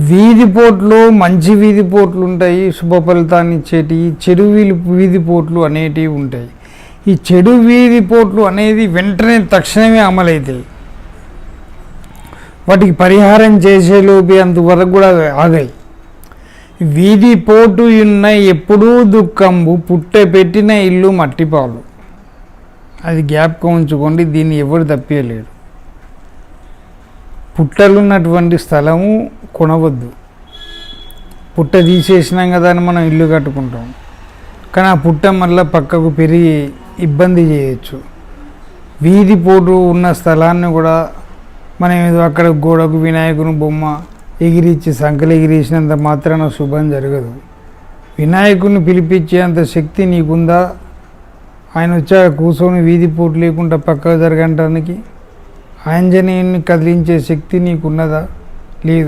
వీధి పోట్లు, మంచి వీధి పోట్లు ఉంటాయి, శుభ ఫలితాన్ని ఇచ్చేటి. చెడు వీధి పోట్లు అనేటివి ఉంటాయి. ఈ చెడు వీధి పోట్లు అనేది వెంటనే తక్షణమే అమలవుతాయి. వాటికి పరిహారం చేసేలోపి అంతవరకు కూడా ఆగాయి. వీధి పోటు ఉన్న ఎప్పుడూ దుఃఖంబు, పుట్టె పెట్టిన ఇల్లు మట్టిపాలు. అది జ్ఞాపకం ఉంచుకోండి, దీన్ని ఎవరు తప్పియలేరు. పుట్టలున్నటువంటి స్థలము కొనవద్దు. పుట్ట తీసేసినాం కదా అని మనం ఇల్లు కట్టుకుంటాం, కానీ ఆ పుట్ట మళ్ళీ పక్కకు పెరిగి ఇబ్బంది చేయొచ్చు. వీధి పోటు ఉన్న స్థలాన్ని కూడా మనం ఏదో అక్కడ గోడకు వినాయకుని బొమ్మ ఎగిరించి సంకలు ఎగిరేసినంత మాత్రాన శుభం జరగదు. వినాయకుడిని పిలిపించేంత శక్తి నీకుందా? ఆయన వచ్చా కూర్చొని వీధి పోటు లేకుండా పక్కకు జరగడానికి ఆంజనేయుని కదిలించే శక్తి నీకున్నదా? లేదు.